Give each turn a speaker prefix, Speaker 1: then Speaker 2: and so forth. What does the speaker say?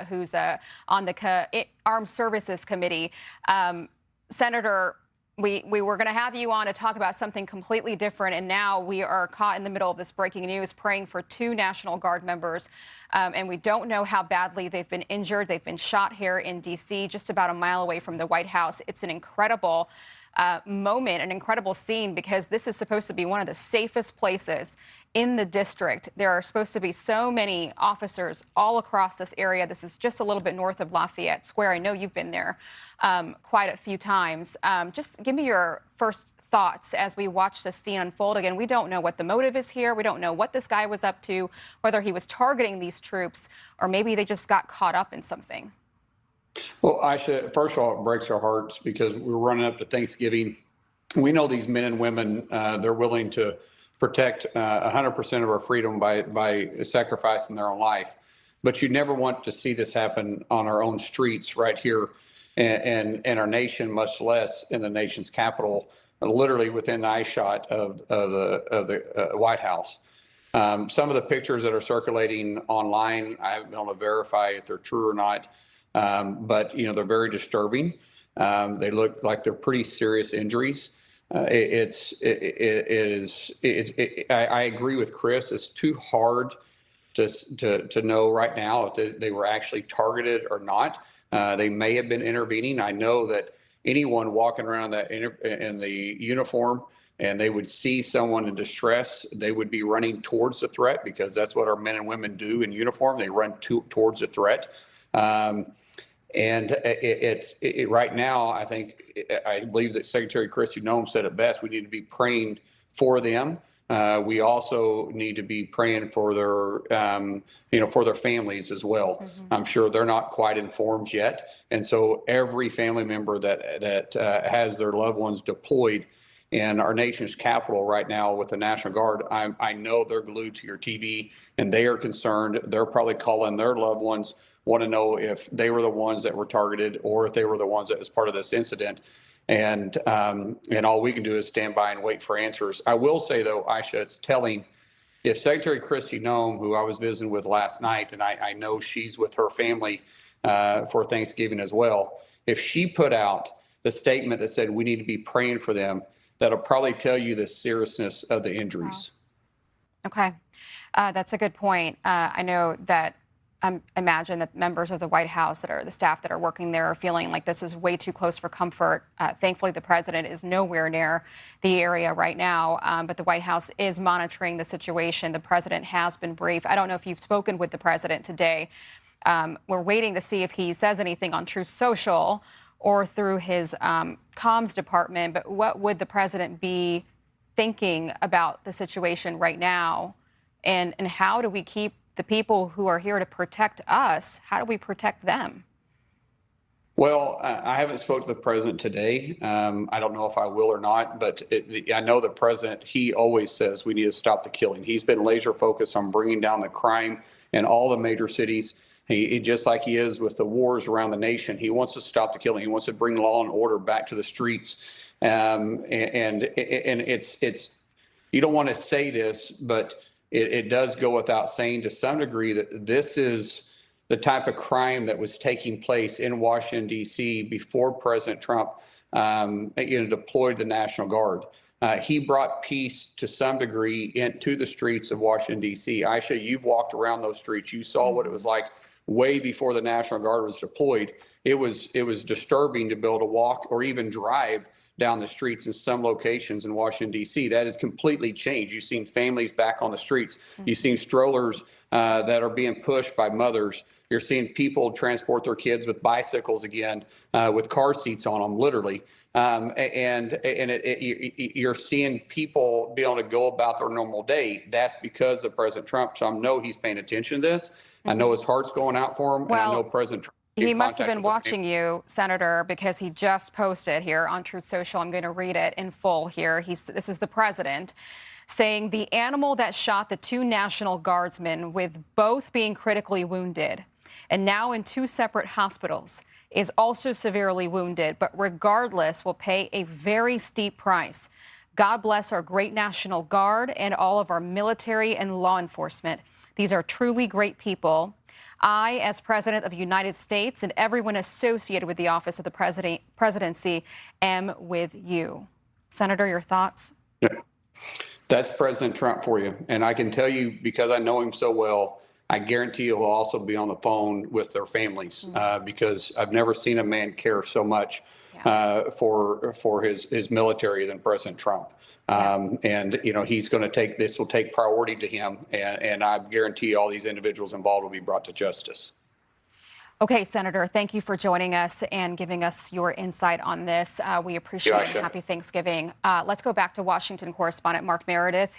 Speaker 1: who's on the Armed Services Committee. Senator, we were going to have you on to talk about something completely different, and now we are caught in the middle of this breaking news, praying for 2 National Guard members, and we don't know how badly they've been injured. They've been shot here in D.C., just about a mile away from the White House. It's an incredible moment, an incredible scene, because this is supposed to be one of the safest places in the district. There are supposed to be so many officers all across this area. This is just a little bit north of Lafayette Square. I know you've been there quite a few times. Just give me your first thoughts as we watch this scene unfold. Again, we don't know what the motive is here. We don't know what this guy was up to, whether he was targeting these troops, or maybe they just got caught up in something.
Speaker 2: Well, Aisha, first of all, it breaks our hearts because we're running up to Thanksgiving. We know these men and women, they're willing to protect 100% of our freedom by sacrificing their own life. But you never want to see this happen on our own streets right here and our nation, much less in the nation's capital, literally within eyeshot of the White House. Some of the pictures that are circulating online, I haven't been able to verify if they're true or not. But, you know, they're very disturbing. They look like they're pretty serious injuries. I agree with Chris. It's too hard to know right now if they were actually targeted or not. They may have been intervening. I know that anyone walking around in the uniform and they would see someone in distress, they would be running towards the threat, because that's what our men and women do in uniform. They run towards the threat. And right now, I believe that Secretary Kristi Noem said it best. We need to be praying for them. We also need to be praying for their families as well. Mm-hmm. I'm sure they're not quite informed yet. And so every family member that has their loved ones deployed in our nation's capital right now with the National Guard, I know they're glued to your TV and they are concerned. They're probably calling their loved ones, want to know if they were the ones that were targeted or if they were the ones that was part of this incident. And all we can do is stand by and wait for answers. I will say, though, Aisha, it's telling. If Secretary Kristi Noem, who I was visiting with last night, and I know she's with her family for Thanksgiving as well, if she put out the statement that said we need to be praying for them, that'll probably tell you the seriousness of the injuries.
Speaker 1: Wow. Okay. That's a good point. I know that imagine that members of the White House, the staff that are working there, are feeling like this is way too close for comfort. Thankfully, the president is nowhere near the area right now, but the White House is monitoring the situation. The president has been briefed. I don't know if you've spoken with the president today. We're waiting to see if he says anything on Truth Social or through his comms department, but what would the president be thinking about the situation right now, and how do we keep the people who are here to protect us, how do we protect them?
Speaker 2: Well, I haven't spoken to the president today. I don't know if I will or not, but I know the president, he always says we need to stop the killing. He's been laser focused on bringing down the crime in all the major cities. He just like he is with the wars around the nation, he wants to stop the killing. He wants to bring law and order back to the streets. And it's you don't want to say this, but it does go without saying to some degree that this is the type of crime that was taking place in Washington, D.C. before President Trump deployed the National Guard. He brought peace to some degree into the streets of Washington, D.C. Aisha, you've walked around those streets. You saw what it was like way before the National Guard was deployed. It was disturbing to be able to walk or even drive down the streets in some locations in Washington, D.C. That has completely changed. You've seen families back on the streets. You've seen strollers that are being pushed by mothers. You're seeing people transport their kids with bicycles again, with car seats on them, literally. You're seeing people be able to go about their normal day. That's because of President Trump. So I know he's paying attention to this. I know his heart's going out for him.
Speaker 1: Well,
Speaker 2: and I know President Trump.
Speaker 1: He must have been watching you, Senator, because he just posted here on Truth Social. I'm going to read it in full here. This is the president saying the animal that shot the 2 National Guardsmen, with both being critically wounded and now in 2 separate hospitals, is also severely wounded, but regardless will pay a very steep price. God bless our great National Guard and all of our military and law enforcement. These are truly great people. I, as President of the United States, and everyone associated with the office of the presidency, am with you. Senator, your thoughts?
Speaker 2: Yeah. That's President Trump for you. And I can tell you, because I know him so well, I guarantee he'll also be on the phone with their families because I've never seen a man care so much for his military than President Trump. And, you know, he's going to take this will take priority to him. And I guarantee all these individuals involved will be brought to justice.
Speaker 1: Okay, Senator, thank you for joining us and giving us your insight on this. We appreciate it. Happy Thanksgiving. Let's go back to Washington correspondent Mark Meredith.